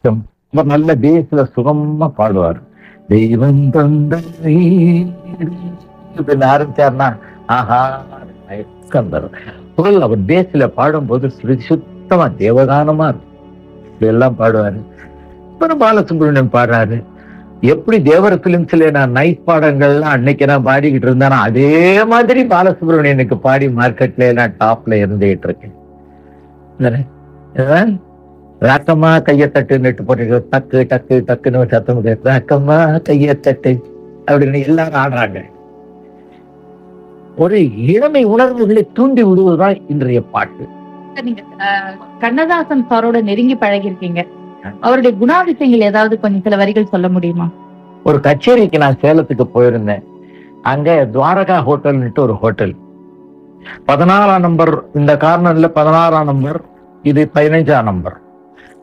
அவர் நல்ல பேஸ்ல சுகமா பாடுவார். தெய்வம் தந்த ஆரம்பிச்சார்னா ஆஹா ஸ்கந்தர் குரல் அவர் பேஸ்ல பாடும்போது சுத்தமா தேவகானமா இருக்கும். இதெல்லாம் பாடுவாரு. அப்புறம் பாலசுப்ரமணியன் பாடுறாரு. எப்படி தேவர் பிலிம்ஸ்ல நான் நைட் பாடங்கள்லாம் அன்னைக்கு நான் பாடிக்கிட்டு இருந்தேன்னா அதே மாதிரி பாலசுப்ரமணியனுக்கு பாடி மார்க்கெட்ல நான் டாப்ல இருந்துகிட்டு இருக்கேன். ராக்கம்மா கையத்தட்டு நெட்டு போட்டு டக்கு டக்கு டக்குன்னு ஒரு சத்தம் கேட்கு. ராக்கம்மா கையத்தட்டு அப்படின்னு எல்லாரும் ஆடுறாங்க. ஒரு இளமை உணர்வுகளை தூண்டி விடுவதுதான் இன்றைய பாட்டு. நீங்க கண்ணதாசன் சாரோட நெருங்கி பழகிருக்கீங்க. அவருடைய குணாதிசயங்கள் ஏதாவது கொஞ்சம் சில வரிகள் சொல்ல முடியுமா? ஒரு கச்சேரிக்கு நான் சேலத்துக்கு போயிருந்தேன். அங்க துவாரகா ஹோட்டல்னுட்டு ஒரு ஹோட்டல், 14ஆம் நம்பர், இந்த கார்னர்ல 16ஆம் நம்பர், இது 15ஆம் நம்பர்.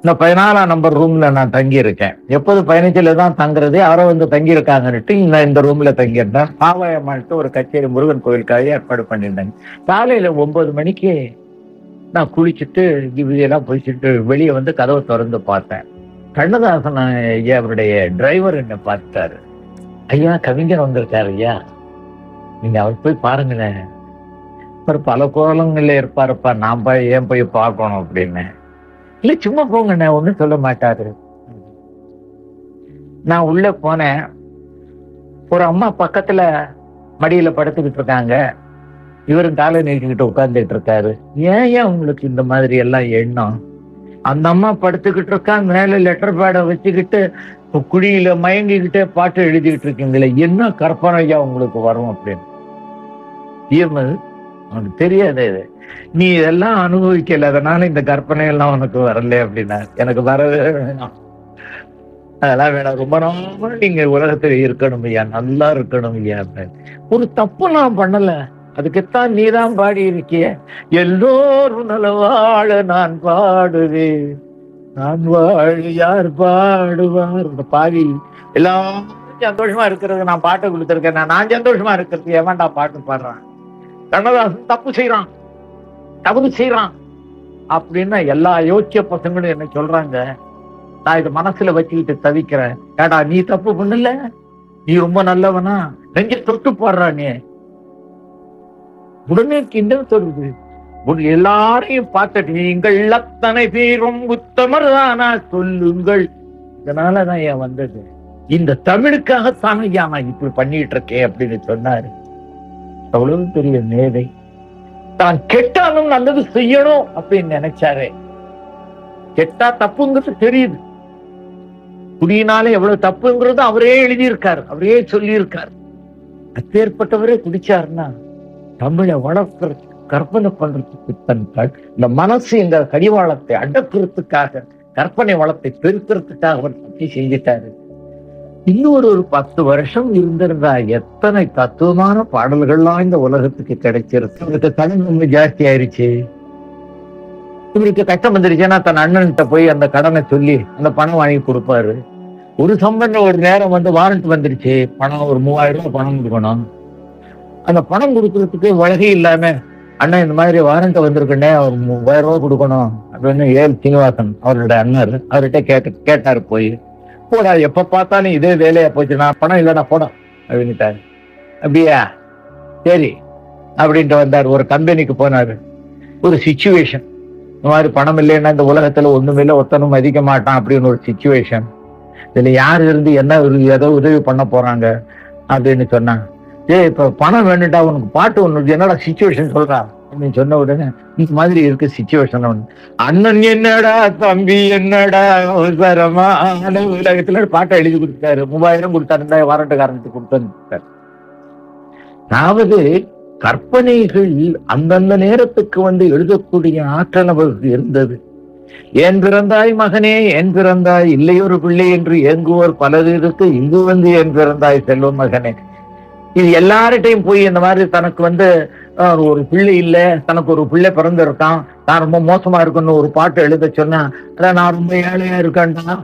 இந்த 14ஆம் நம்பர் ரூம்ல நான் தங்கி இருக்கேன். எப்போது 15ல தான் தங்குறது, யாரோ வந்து தங்கி இருக்காங்கன்னுட்டு இந்த ரூம்ல தங்கியிருந்தேன். பாவாயம்மான்ட்டு ஒரு கச்சேரி முருகன் கோயிலுக்காக ஏற்பாடு பண்ணியிருந்தாங்க. காலையில 9 மணிக்கு நான் குளிச்சுட்டு இதெல்லாம் போயிச்சுட்டு வெளியே வந்து கதவை திறந்து பார்த்தேன். கண்ணதாசன் ஐயா அவருடைய டிரைவர் என்ன பார்த்தாரு. ஐயா கவிஞர் வந்திருக்காரு ஐயா, நீங்க அவர் போய் பாருங்களேன், அவர் பல கோலங்கள்ல இருப்பாருப்பா, நான் ஏன் போய் பார்க்கணும் அப்படின்னு. இல்ல சும்மா போங்கண்ணே, ஒன்னும் சொல்ல மாட்டாரு. நான் உள்ள போனேன். ஒரு அம்மா பக்கத்துல மடியில படுத்துக்கிட்டு இருக்காங்க. இவரும் காலை நீட்டிக்கிட்டு உட்கார்ந்துட்டு இருக்காரு. ஏன் உங்களுக்கு இந்த மாதிரி எல்லாம் எண்ணம்? அந்த அம்மா படுத்துக்கிட்டு இருக்கா, மேல லெட்டர் பேடை வச்சுக்கிட்டு குழியில மயங்கிக்கிட்டே பாட்டு எழுதிக்கிட்டு இருக்கீங்களே, என்ன கற்பனை ஐயா உங்களுக்கு வரும் அப்படின்னு. உனக்கு தெரியாது, இது நீ இதெல்லாம் அனுபவிக்கல, அதனால இந்த கற்பனை எல்லாம் உனக்கு வரல அப்படின்னா. எனக்கு வரவே வேணாம், அதெல்லாம் வேணாம், ரொம்ப நாள் நீங்க உலகத்துல இருக்கணும் ஐயா, நல்லா இருக்கணும் ஐயா அப்படின்னு. ஒரு தப்பு நான் பண்ணல, அதுக்குத்தான் நீதான் பாடி இருக்கிய. எல்லோரும் நலவாழ நான் பாடுவேன், நான் வாழ யார் பாடுவார். பாவி எல்லாரும் சந்தோஷமா இருக்கிறது நான் பாட்டு கொடுத்துருக்கேன், நான் சந்தோஷமா இருக்கிறது எவன்டா பாட்டு பாடுறான்? கண்ணதாசன் தப்பு செய்யறான், தவறு செய்யறான் அப்படின்னா எல்லா யோசிச்ச பசங்களும் என்ன சொல்றாங்க. நான் இதை மனசுல வச்சுக்கிட்டு தவிக்கிறேன். ஏடா நீ தப்பு பண்ணல, நீ ரொம்ப நல்லவனா, நெஞ்ச தொட்டு பாடுறா. நீ உடனே கிண்டல் சொல்லுது. எல்லாரையும் பார்த்துட்டு நீங்கள் அத்தனை பேரும் உத்தமர் தானா சொல்லுங்கள். இதனாலதான் ஏன் வந்தது, இந்த தமிழுக்காகத்தான் ஐயா நான் இப்படி பண்ணிட்டு இருக்கேன் அப்படின்னு சொன்னாரு. அவ்வளவு பெரிய மேதை. தான் கெட்டாலும் நல்லது செய்யணும் அப்படின்னு நினைச்சாரு. கெட்டா தப்புங்கிறது தெரியுது, குடியினாலே எவ்வளவு தப்புங்கிறது அவரே எழுதியிருக்காரு, அவரே சொல்லியிருக்காரு. அப்பேற்பட்டவரே குடிச்சாருன்னா தமிழை வளர்க்கறதுக்கு, கற்பனை பண்றதுக்கு, இந்த மனசு என்ற கடிவாளத்தை அடக்கிறதுக்காக, கற்பனை வளத்தை பெருக்கிறதுக்காக அவர் பற்றி செஞ்சிட்டாரு. இன்னொரு 10 வருஷம் இருந்திருந்தா எத்தனை தத்துவமான பாடல்கள்லாம் இந்த உலகத்துக்கு கிடைச்சிருக்கு. இவருக்கு கடன் ரொம்ப ஜாஸ்தி ஆயிருச்சு. இவருக்கு கஷ்டம் வந்துருச்சுன்னா தன் அண்ணன்கிட்ட போய் அந்த கடனை சொல்லி அந்த பணம் வாங்கி கொடுப்பாரு. ஒரு சம்பந்தம் ஒரு நேரம் வந்து வாரண்ட் வந்துருச்சு, பணம் ஒரு 3000 ரூபாய் பணம் கொடுக்கணும். அந்த பணம் கொடுக்கறதுக்கு வழகை இல்லாம, அண்ணன் இந்த மாதிரி வாரண்ட் வந்திருக்குன்னே ஒரு 3000 ரூபாய் கொடுக்கணும் அப்படின்னு ஏல் சீனிவாசன் அவருடைய அண்ணர் அவர்கிட்ட கேட்டாரு. போய் போடா, எப்ப பார்த்தாலும் இதே வேலையா போச்சுன்னா பணம் இல்லைன்னா போடா அப்படின்ட்டாரு. அப்படியா, சரி அப்படின்ட்டு வந்தாரு. ஒரு கம்பெனிக்கு போனாரு. ஒரு சிச்சுவேஷன், இந்த மாதிரி பணம் இல்லைன்னா இந்த உலகத்துல ஒண்ணுமே இல்லை, ஒருத்தனும் மதிக்க மாட்டான் அப்படின்னு ஒரு சிச்சுவேஷன். இதுல யாரு இருந்து என்ன ஏதோ உதவி பண்ண போறாங்க அப்படின்னு சொன்னாங்க. இப்ப பணம் வேணுட்டா உனக்கு பாட்டு ஒண்ணு, என்னடா சிச்சுவேஷன் சொல்றா அப்படின்னு சொன்ன உடனே இந்த மாதிரி இருக்கு சிச்சுவேஷன். அண்ணன் என்னடா தம்பி என்னடா உலகத்துல பாட்டை எழுதி கொடுத்தாரு. 3000 கொடுத்தாரு, வாரண்ட்டுக்காரனுக்கு கொடுத்தாரு. அதாவது கற்பனைகள் அந்தந்த நேரத்துக்கு வந்து எழுதக்கூடிய ஆற்றல் அவருக்கு இருந்தது. ஏன் பிறந்தாய் மகனே, ஏன் பிறந்தாய், இல்லையொரு பிள்ளை என்று ஏங்குவோர் பலர் இருக்கு, இங்கு வந்து ஏன் பிறந்தாய் செல்வ மகனே. இது எல்லார்ட்டையும் போய் இந்த மாதிரி தனக்கு வந்து ஒரு பிள்ளை இல்லை, தனக்கு ஒரு பிள்ளை பிறந்திருக்கான், நான் ரொம்ப மோசமா இருக்குன்னு ஒரு பாட்டு எழுத சொன்னா, அதான் நான் ரொம்ப ஏழையா இருக்கேன்டா,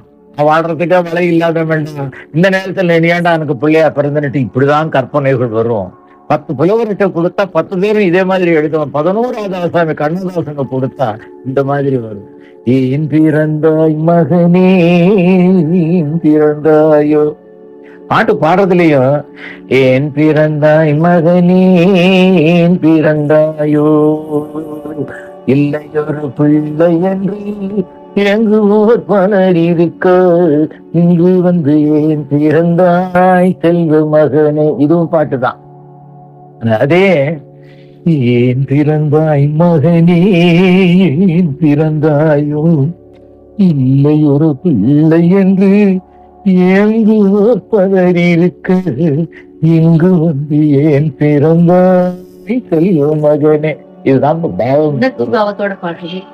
வாழ்றதுக்கே விலை இல்லாத வேண்டாம், இந்த நேரத்துல நீ ஏன்டா எனக்கு பிள்ளையா பிறந்துட்டு, இப்படிதான் கற்பனைகள் வரும். 10 புலவர்கிட்ட கொடுத்தா 10 பேரும் இதே மாதிரி எழுதுவோம். 11வது ஆசாமி கண்ணதாசங்க கொடுத்தா இந்த மாதிரி வரும். ஏன் பிறந்தாய் மகனே ஏன் பிறந்தாயோ, பாட்டு பாடுறதுலயும் ஏன் பிறந்தாய் மகனே ஏன் பிறந்தாயோ, இல்லையொரு பிள்ளை என்று இறங்குவோர் பலர் இருக்க, இங்கு வந்து ஏன் பிறந்தாய் செல்வ மகனே. இதுவும் பாட்டுதான். அதே ஏன் பிறந்தாய் மகனே ஏன் பிறந்தாயோ, இல்லை ஒரு பிள்ளை என்று ஏங்குவோர் பலர் இருக்க, இங்கு வந்து ஏன் பிறந்தாய் செல்வ மகனே. இதுதான் பாவம்.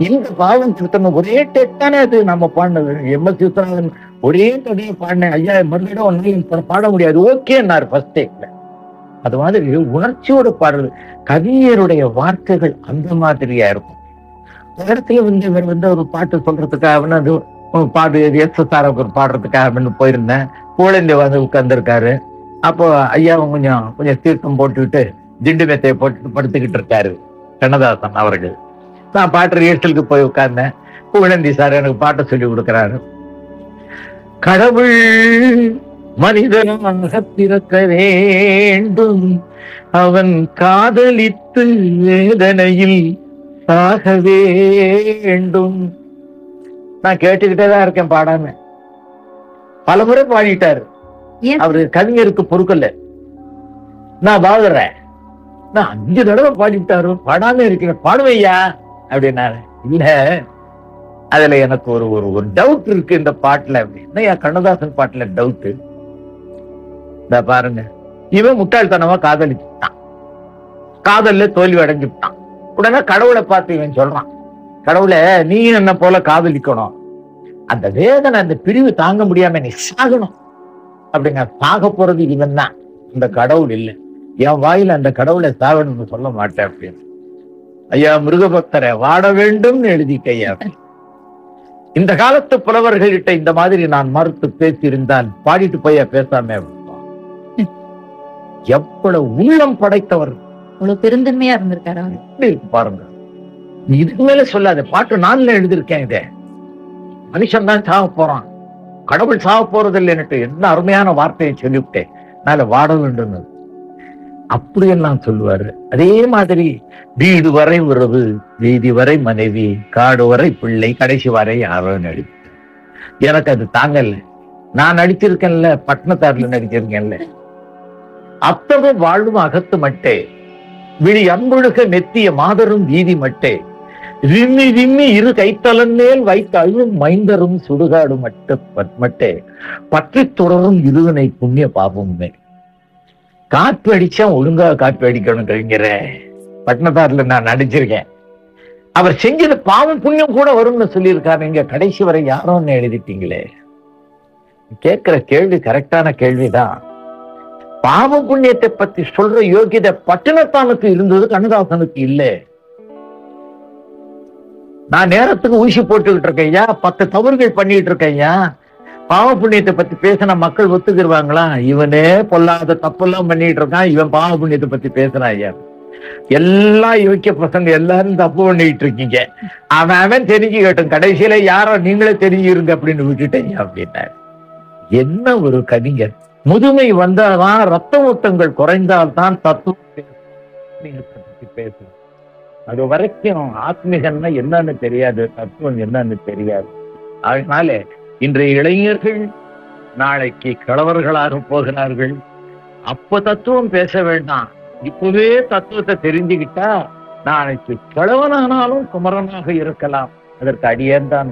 இந்த பாவம் சுத்தம் ஒரே டெட்டானே அது நம்ம பாடினது. எம்எஸ் விஸ்வநாதன் ஒரே தடையை பாடினேன். ஐயா மறுபடியும் ஒன்றையும் பாட முடியாது ஓகேன்னாரு ஃபர்ஸ்ட் டேக்ல. அது மாதிரி உணர்ச்சியோட பாடுறது. கவிஞருடைய வார்த்தைகள் அந்த மாதிரியா இருக்கும். இடத்துல இவர் ஒரு பாட்டு சொல்றதுக்காக அது பாடு எஸ்எஸ்ஆர் பாடுறதுக்காக போயிருந்தேன். குழந்தை வந்து உட்கார்ந்துருக்காரு. அப்போ ஐயாவும் கொஞ்சம் தீர்த்தம் போட்டுக்கிட்டு ஜிண்டு மெத்தையை போட்டு படுத்துக்கிட்டு இருக்காரு கண்ணதாசன் அவர்கள். நான் பாட்டு ரிஹர்சலுக்கு போய் உட்கார்ந்தேன். குழந்தை சார் எனக்கு பாட்டை சொல்லி கொடுக்கிறாரு. கடவுள் மனிதனாக பிறக்க வேண்டும், அவன் காதலித்து வேதனையில் சாக வேண்டும். நான் கேட்டுக்கிட்டேதான் இருக்கேன் பாடாம. பலமுறை பாடிட்டாரு அவரு. கவிஞருக்கு பொறுக்கல. நான் பாடுறேன். நான் 5 தடவை பாடிட்டாரு. பாடாம இருக்கிறேன். பாடுவையா அப்படின்னாரு. இல்ல அதுல எனக்கு ஒரு டவுட் இருக்கு இந்த பாட்டுல. அப்படின்னா கண்ணதாசன் பாட்டுல டவுட் இந்த பாருங்க. இவன் முட்டாள்தனமா காதலிச்சுட்டான். காதல்ல தோல்வி அடைஞ்சுட்டான். உடனே கடவுளை பார்த்து இவன் சொல்றான், கடவுளை நீ என்ன போல காதலிக்கணும், அந்த வேதனை அந்த பிரிவு தாங்க முடியாம நீ சாகணும் அப்படிங்க. சாக போறது இவன் தான், இந்த கடவுள் இல்லை. என் வாயில அந்த கடவுளை சாகணும்னு சொல்ல மாட்டேன் அப்படின்னு. ஐயா மிருகபக்தரை வாட வேண்டும் எழுதிக்கையா. இந்த காலத்து புலவர்கள்கிட்ட இந்த மாதிரி நான் மறுத்து பேசியிருந்தால் பாடிட்டு போய் பேசாம எவ்வளவு உள்ளம் படைத்தவர், அவ்வளவு பெருந்தன்மையா இருந்திருக்காரு. பாருங்க, இதுக்கு மேல சொல்லாத. பாட்டு நான்ல எழுதியிருக்கேன். இத மனுஷன் தான் சாக போறான், கடவுள் சாக போறது இல்லைன்னுட்டு என்ன அருமையான வார்த்தையை சொல்லிவிட்டேன். அதனால வாட வேண்டும் அப்படியெல்லாம் சொல்லுவாரு. அதே மாதிரி வீடு வரை உறவு, வீதி வரை மனைவி, காடு வரை பிள்ளை, கடைசி வரை யாரோ நடிப்பு. எனக்கு அது தாங்கல்ல. நான் நடிச்சிருக்கேன்ல, பட்டணத்தார்ல நடிச்சிருக்கேன்ல. அத்தமும் வாழும் அகத்து மட்டே, விழி அன்பொழுக மெத்திய மாதரும் வீதி மட்டே, விம்மி விம்மி இரு கைத்தலன் மேல் வைத்து அழும் மைந்தரும் சுடுகாடு மட்டே, பற்றி தொடரும் இருவினை புண்ணிய பாபமுமே. காற்று அடிச்சா ஒழுங்கா காற்று அடிக்கணும் கவிஞர. பட்டணத்தார்ல நான் நடிச்சிருக்கேன். அவர் செஞ்சது பாவம் புண்ணியம் கூட வரும்னு சொல்லியிருக்காரு. நீங்க கடைசி வரை யாரோன்னு எழுதிட்டீங்களே. கேட்கிற கேள்வி கரெக்டான கேள்விதான். பாவ புண்ணியத்தை பத்தி சொல்ற யோகியதை பட்டினத்தானுக்கு இருந்தது, கண்ணதாசனுக்கு இல்லை. நான் நேரத்துக்கு ஊசி போட்டுக்கிட்டு இருக்கேயா, 10 தவறுகள் பண்ணிட்டு இருக்கேயா. பாவ புண்ணியத்தை பத்தி பேசினா மக்கள் ஒத்துக்கிடுவாங்களா? இவனே பொல்லாத தப்பெல்லாம் பண்ணிட்டு இருக்கான், இவன் பாவ புண்ணியத்தை பத்தி பேசுறான் ஐயா. எல்லா யோக்கிய பசங்க எல்லாரும் தப்பு பண்ணிட்டு இருக்கீங்க. அவன் தெரிஞ்சுக்கட்டும், கடைசியில யாரோ நீங்களே தெரிஞ்சிருங்க அப்படின்னு விட்டுட்டீங்க அப்படின்னாரு. என்ன ஒரு கவிஞர். முதுமை வந்தால்தான், ரத்த ஓட்டங்கள் குறைந்தால்தான் தத்துவத்தை பேசணும். அது வரைக்கும் ஆத்மீகன்னா என்னன்னு தெரியாது, தத்துவம் என்னன்னு தெரியாது. அதனால இன்றைய இளைஞர்கள் நாளைக்கு கிழவர்களாக போகிறார்கள். அப்ப தத்துவம் பேச வேண்டாம், இப்பவே தத்துவத்தை தெரிஞ்சுக்கிட்டா நாளைக்கு கிழவனானாலும் குமரனாக இருக்கலாம். அதற்கு அடியேன் தான்